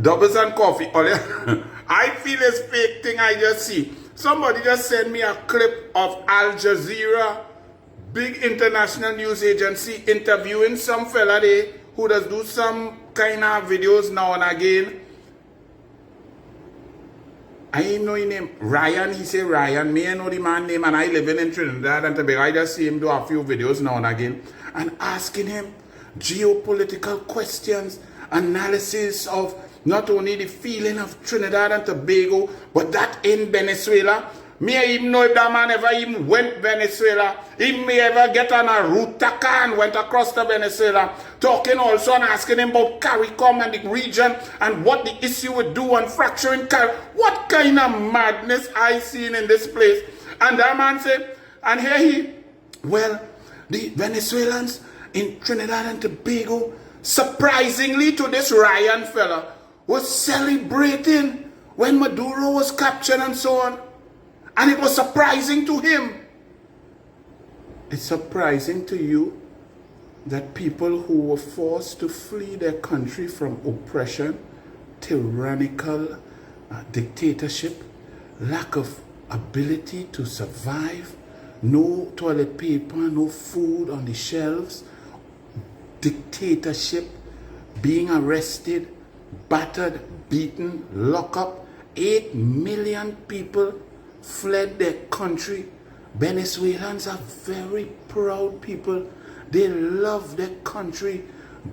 doubles and coffee. I feel it's fake thing I just see. Somebody just sent me a clip of Al Jazeera, big international news agency, interviewing some fella there who does do some kind of videos now and again. I ain't know his name. Ryan, he say Ryan. Me I know the man name, and I live in Trinidad and Tobago. I just see him do a few videos now and again and asking him geopolitical questions, analysis of not only the feeling of Trinidad and Tobago, but that in Venezuela. Me I even know if that man ever even went Venezuela. He may ever get on a route and went across to Venezuela. Talking also and asking him about CARICOM and the region and what the issue would do on fracturing CARICOM. What kind of madness I seen in this place? And that man said, and here the Venezuelans in Trinidad and Tobago, surprisingly to this Ryan fella, was celebrating when Maduro was captured and so on. And it was surprising to him. It's surprising to you that people who were forced to flee their country from oppression, tyrannical dictatorship, lack of ability to survive, no toilet paper, no food on the shelves, dictatorship, being arrested, battered, beaten, locked up. 8 million people fled their country. Venezuelans are very proud people. They love their country.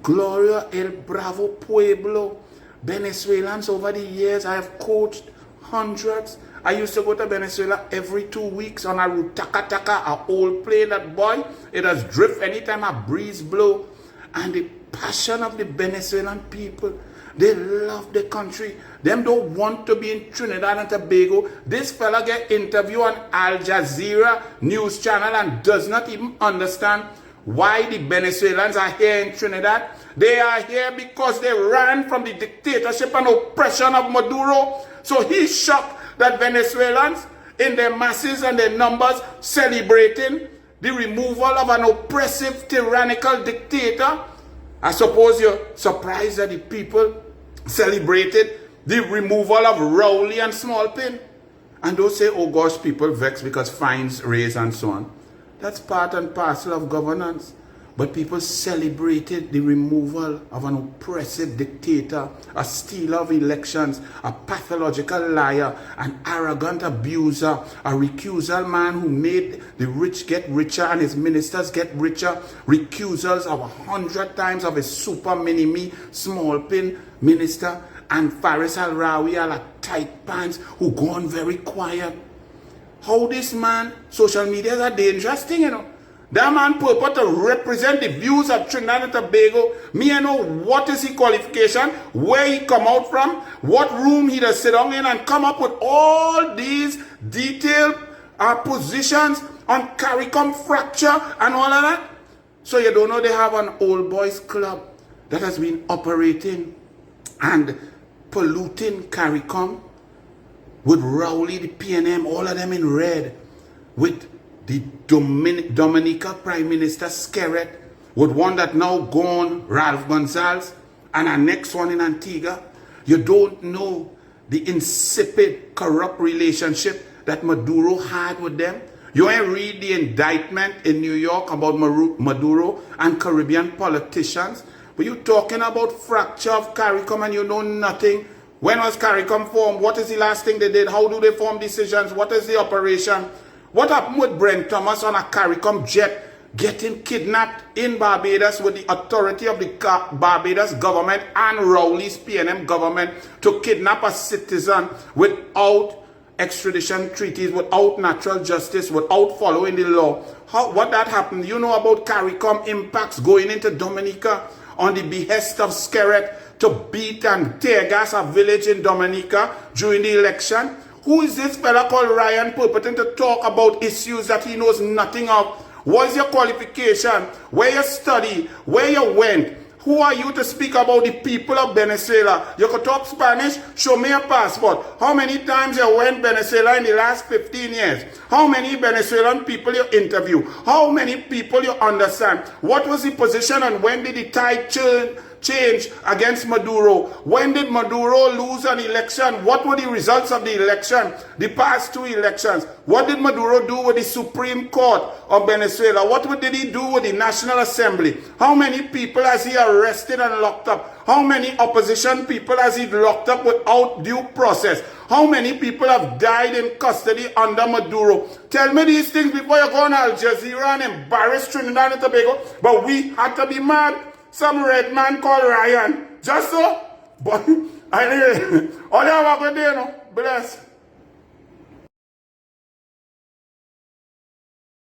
Gloria el Bravo Pueblo. Venezuelans over the years, I have coached hundreds. I used to go to Venezuela every 2 weeks on a route, taka, a old plane that boy, it has drift anytime a breeze blow. And the passion of the Venezuelan people, they love the country. Them don't want to be in Trinidad and Tobago. This fella get interviewed on Al Jazeera news channel and does not even understand why the Venezuelans are here in Trinidad. They are here because they ran from the dictatorship and oppression of Maduro. So he's shocked that Venezuelans in their masses and their numbers celebrating the removal of an oppressive, tyrannical dictator. I suppose you're surprised that the people celebrated the removal of Rowley and Smallpin. And don't say, oh gosh, people vex because fines raised and so on. That's part and parcel of governance. But people celebrated the removal of an oppressive dictator, a stealer of elections, a pathological liar, an arrogant abuser, a recusal man who made the rich get richer and his ministers get richer, recusals of 100 times of his super mini-me, Smallpin minister, and Faris al-Rawi are tight pants who go on very quiet. How this man, social media is a dangerous thing, you know. That man purpose to represent the views of Trinidad and Tobago. Me I know what is his qualification, where he come out from, what room he does sit down in, and come up with all these detailed positions on CARICOM fracture and all of that. So you don't know they have an old boys club that has been operating and polluting CARICOM with Rowley, the PNM, all of them in red, with the Dominica Prime Minister Skerrit, with one that now gone, Ralph Gonzalez, and our next one in Antigua. You don't know the insipid, corrupt relationship that Maduro had with them. You ain't read the indictment in New York about Maduro and Caribbean politicians. But you talking about fracture of CARICOM and you know nothing. When was CARICOM formed? What is the last thing they did? How do they form decisions? What is the operation? What happened with Brent Thomas on a CARICOM jet getting kidnapped in Barbados with the authority of the Barbados government and Rowley's PNM government to kidnap a citizen without extradition treaties, without natural justice, without following the law? What that happened? You know about CARICOM impacts going into Dominica on the behest of Skerrit to beat and tear gas a village in Dominica during the election? Who is this fella called Ryan purporting to talk about issues that he knows nothing of? What is your qualification? Where you study? Where you went? Who are you to speak about the people of Venezuela? You could talk Spanish? Show me a passport. How many times you went Venezuela in the last 15 years? How many Venezuelan people you interview? How many people you understand? What was the position and when did the tide change against Maduro. When did Maduro lose an election? What were the results of the election? The past 2 elections. What did Maduro do with the Supreme Court of Venezuela? What did he do with the National Assembly? How many people has he arrested and locked up? How many opposition people has he locked up without due process? How many people have died in custody under Maduro? Tell me these things before you go on Al Jazeera and embarrass Trinidad and Tobago. But we had to be mad. Some red man called Ryan. Just so. But anyway, all you have a good day, no? Bless.